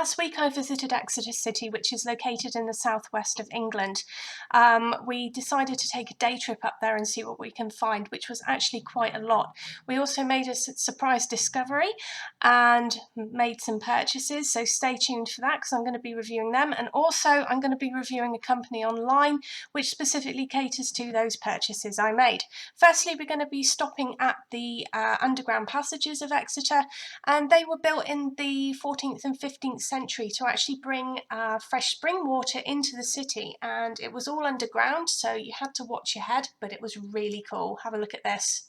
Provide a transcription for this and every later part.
last week I visited Exeter City, which is located in the southwest of England. We decided to take a day trip up there and see what we can find, which was actually quite a lot. We also made a surprise discovery and made some purchases, so stay tuned for that because I'm going to be reviewing them, and also I'm going to be reviewing a company online which specifically caters to those purchases I made. Firstly, we're going to be stopping at the Underground Passages of Exeter, and they were built in the 14th and 15th century to actually bring fresh spring water into the city, and it was all underground, so you had to watch your head, but it was really cool. Have a look at this.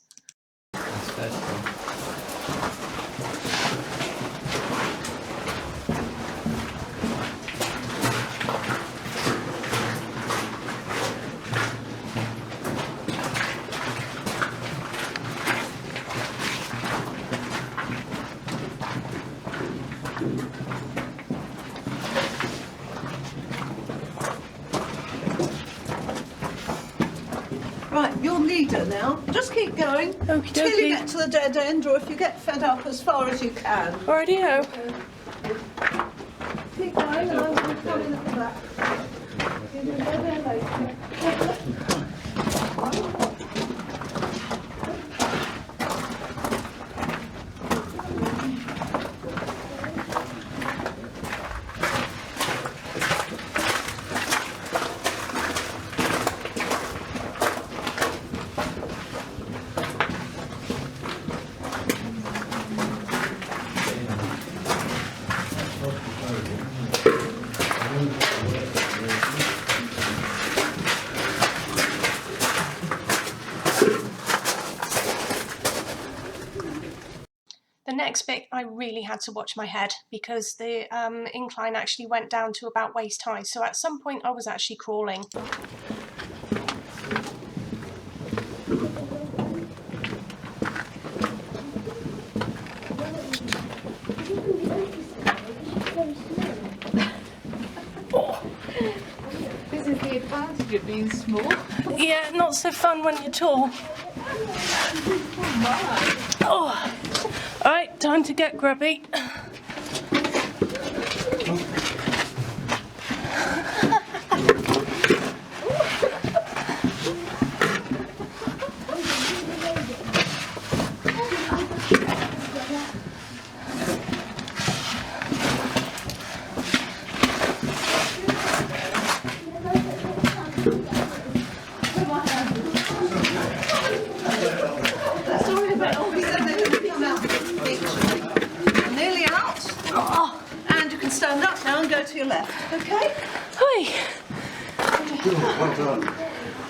That's very cool. Right, your leader now. Just keep going till you get to the dead end, or if you get fed up, as far as you can. Rightio. Keep going, and I'm going to come in at the back. You'll do dead end later. The next bit, I really had to watch my head because the incline actually went down to about waist high, so at some point I was actually crawling. This is the advantage of being small. Yeah, not so fun when you're tall. Oh. Alright, time to get grubby. Sorry about all this. Come out. Nearly out. Oh. And you can stand up now and go to your left. Okay? Hi. Well done.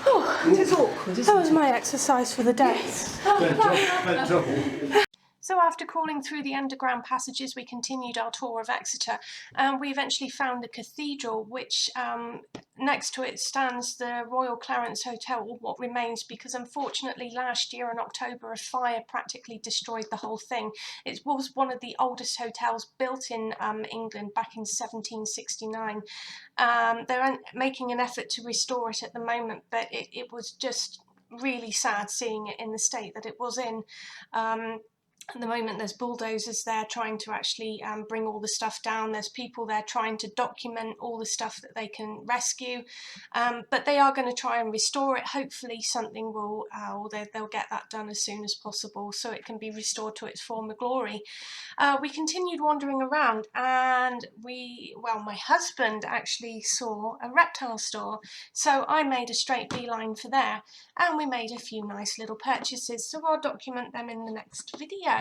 Oh, It is awkward, isn't that was it? my exercise for the day. Double. So after crawling through the underground passages, we continued our tour of Exeter, and we eventually found the cathedral, which next to it stands the Royal Clarence Hotel, or what remains, because unfortunately last year in October a fire practically destroyed the whole thing. It was one of the oldest hotels built in England back in 1769. They're making an effort to restore it at the moment, but it was just really sad seeing it in the state that it was in. At the moment there's bulldozers there trying to actually bring all the stuff down. There's people there trying to document all the stuff that they can rescue, but they are going to try and restore it. Hopefully something will, they'll get that done as soon as possible so it can be restored to its former glory. We continued wandering around, and my husband actually saw a reptile store, so I made a straight beeline for there, and we made a few nice little purchases, so I'll document them in the next video.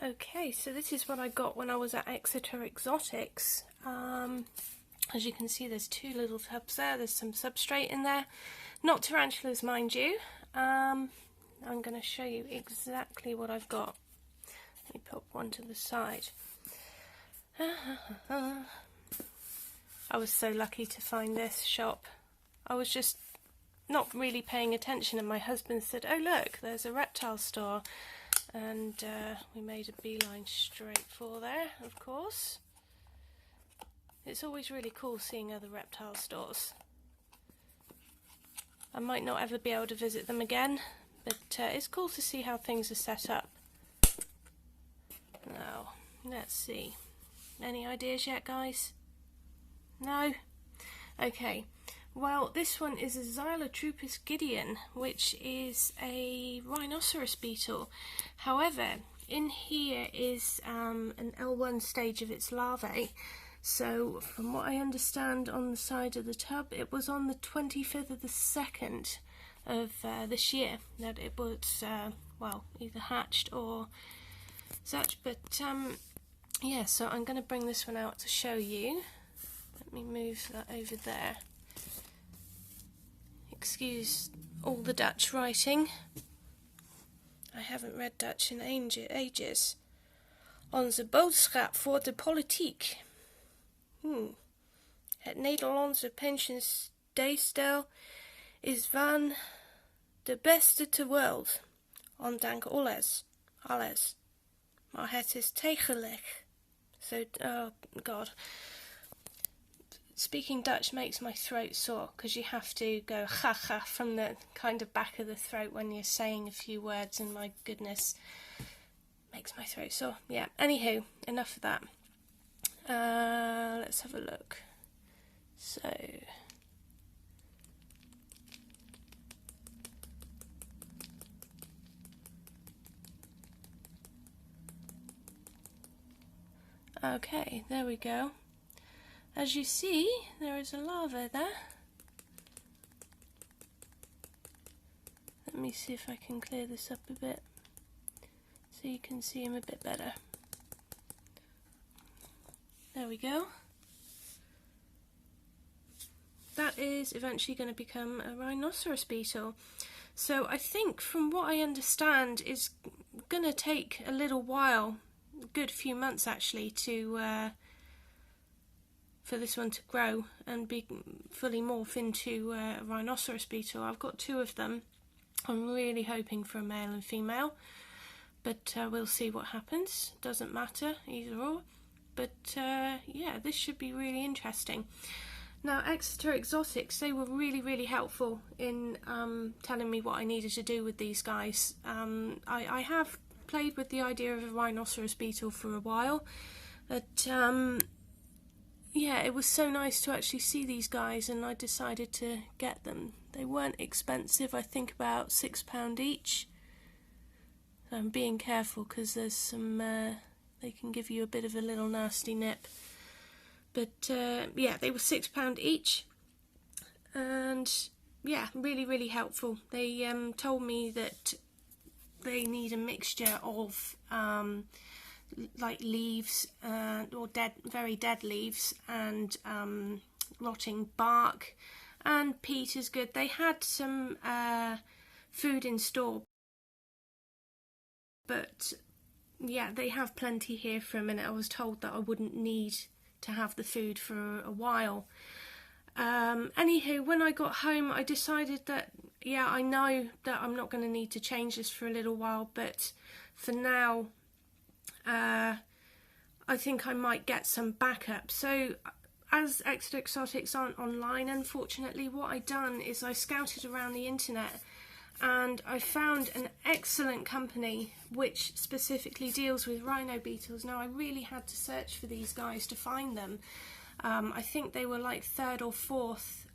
Okay, so this is what I got when I was at Exeter Exotics. As you can see, there's two little tubs there. There's some substrate in there, not tarantulas, mind you. I'm going to show you exactly what I've got. Let me put one to the side. I was so lucky to find this shop. I was just not really paying attention, and my husband said, "Oh look, there's a reptile store," and we made a beeline straight for there. Of course, it's always really cool seeing other reptile stores. I might not ever be able to visit them again, but it's cool to see how things are set up. Now, let's see. Any ideas yet, guys? No? Okay. Well, this one is a Xylotropis gideon, which is a rhinoceros beetle. However, in here is an L1 stage of its larvae. So, from what I understand on the side of the tub, it was on the 25th of the 2nd of this year that it was, well, either hatched or such. But, yeah, so I'm going to bring this one out to show you. Let me move that over there. Excuse all the Dutch writing. I haven't read Dutch in ages. Onze boodschap voor de politiek. Het Nederlandse pensioenstelsel is van de beste ter wereld. Ondanks alles. Maar het is tegelijk. So, oh god. Speaking Dutch makes my throat sore because you have to go ha from the kind of back of the throat when you're saying a few words, and my goodness, makes my throat sore. Yeah, anywho, enough of that. Let's have a look. So, okay, there we go. As you see, there is a larva there. Let me see if I can clear this up a bit so you can see him a bit better. There we go. That is eventually going to become a rhinoceros beetle. So I think, from what I understand, it's going to take a little while, a good few months actually, to for this one to grow and be fully morph into a rhinoceros beetle. I've got 2 of them. I'm really hoping for a male and female, but we'll see what happens. Doesn't matter, either or. But yeah, this should be really interesting. Now, Exeter Exotics, they were really helpful in telling me what I needed to do with these guys. I have played with the idea of a rhinoceros beetle for a while, but yeah, it was so nice to actually see these guys, and I decided to get them. They weren't expensive, I think about £6 each. So I'm being careful because there's some, they can give you a bit of a little nasty nip. But yeah, they were £6 each, and yeah, really helpful. They told me that they need a mixture of like leaves or very dead leaves and rotting bark, and peat is good. They had some food in store, but yeah, they have plenty here for a minute. I was told that I wouldn't need to have the food for a while. Anywho, when I got home, I decided that, yeah, I know that I'm not going to need to change this for a little while, but for now, I think I might get some backup. So, as Exeter Exotics aren't online, unfortunately, what I've done is I scouted around the internet, and I found an excellent company which specifically deals with rhino beetles. Now, I really had to search for these guys to find them. I think they were like 3rd or 4th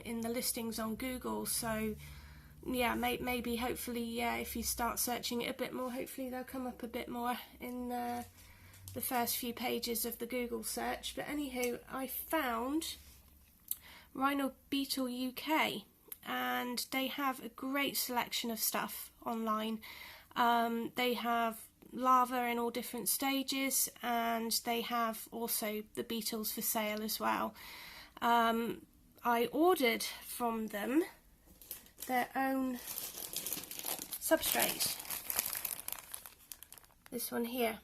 in the listings on Google, so yeah, maybe hopefully, yeah, if you start searching it a bit more, hopefully they'll come up a bit more in the first few pages of the Google search. But anywho, I found Rhino Beetle UK, and they have a great selection of stuff online. They have larvae in all different stages, and they have also the beetles for sale as well. I ordered from them their own substrate, this one here.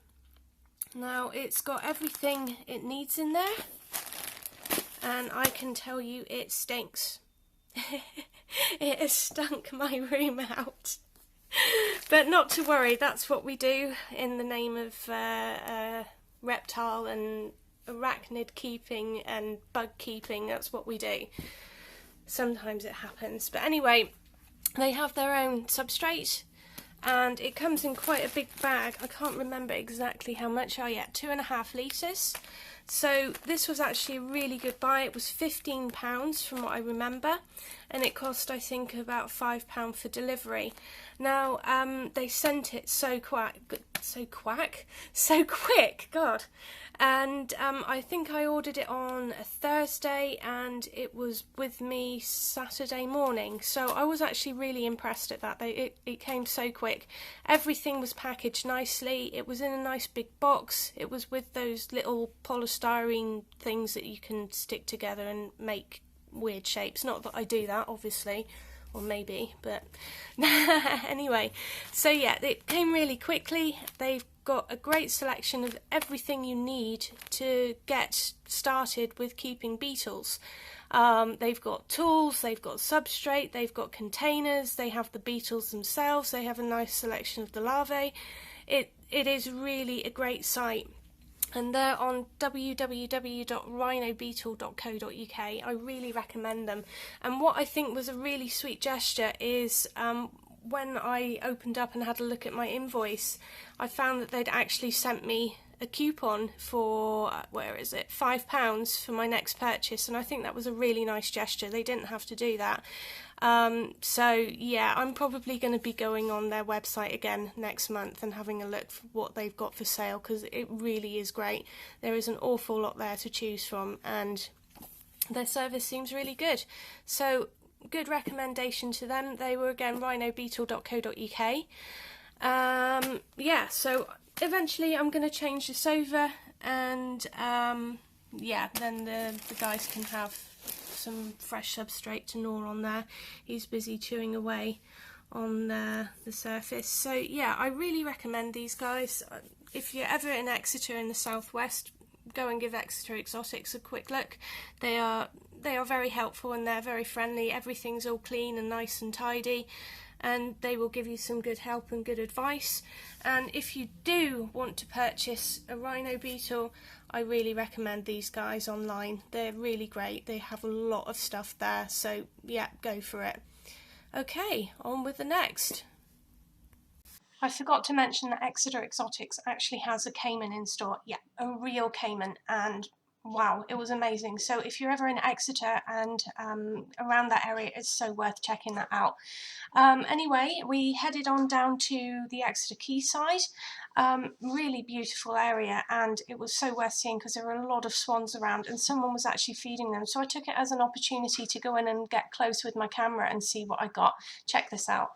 Now, it's got everything it needs in there, and I can tell you it stinks. It has stunk my room out. But not to worry, that's what we do in the name of reptile and arachnid keeping and bug keeping. That's what we do. Sometimes it happens. But anyway, they have their own substrate, and it comes in quite a big bag. I can't remember exactly how much. Oh yeah, 2.5 litres. So this was actually a really good buy. It was £15 from what I remember, and it cost, I think, about £5 for delivery. Now they sent it so quick, God. And I think I ordered it on a Thursday and it was with me Saturday morning. So I was actually really impressed at that. It came so quick. Everything was packaged nicely. It was in a nice big box. It was with those little polystyrene things that you can stick together and make weird shapes. Not that I do that, obviously. Or maybe, but anyway. So yeah, it came really quickly. They've got a great selection of everything you need to get started with keeping beetles. They've got tools, they've got substrate, they've got containers, they have the beetles themselves, they have a nice selection of the larvae. It is really a great site. And they're on www.rhinobeetle.co.uk. I really recommend them. And what I think was a really sweet gesture is when I opened up and had a look at my invoice, I found that they'd actually sent me a coupon for, £5 for my next purchase, and I think that was a really nice gesture. They didn't have to do that. So yeah, I'm probably going to be going on their website again next month and having a look for what they've got for sale, because it really is great. There is an awful lot there to choose from, and their service seems really good. So good recommendation to them. They were again rhinobeetle.co.uk. Yeah, so eventually I'm going to change this over, and yeah, then the guys can have some fresh substrate to gnaw on there. He's busy chewing away on the surface. So yeah, I really recommend these guys. If you're ever in Exeter in the southwest, go and give Exeter Exotics a quick look. They are very helpful and they're very friendly. Everything's all clean and nice and tidy, and they will give you some good help and good advice. And if you do want to purchase a Rhino Beetle, I really recommend these guys online. They're really great. They have a lot of stuff there, so yeah, go for it. Okay, on with the next. I forgot to mention that Exeter Exotics actually has a caiman in store. Yeah, a real caiman, and wow, it was amazing. So if you're ever in Exeter and around that area, it's so worth checking that out. Anyway, we headed on down to the Exeter quayside. Really beautiful area, and it was so worth seeing because there were a lot of swans around and someone was actually feeding them. So I took it as an opportunity to go in and get close with my camera and see what I got. Check this out.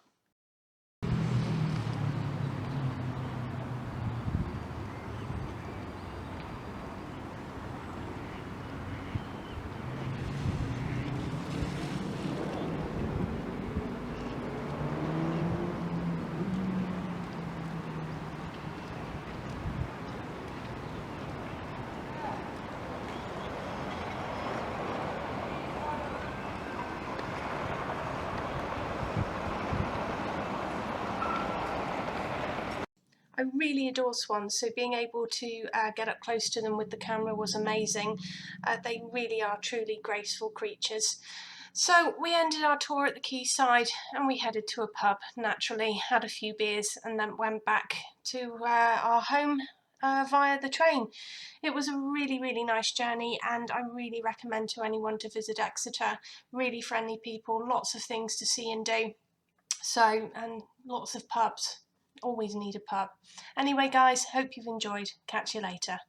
I really adore swans, so being able to get up close to them with the camera was amazing. They really are truly graceful creatures. So we ended our tour at the quayside and we headed to a pub, naturally, had a few beers and then went back to our home via the train. It was a really, really nice journey, and I really recommend to anyone to visit Exeter. Really friendly people, lots of things to see and do. So, and lots of pubs. Always need a pub. Anyway guys, hope you've enjoyed. Catch you later.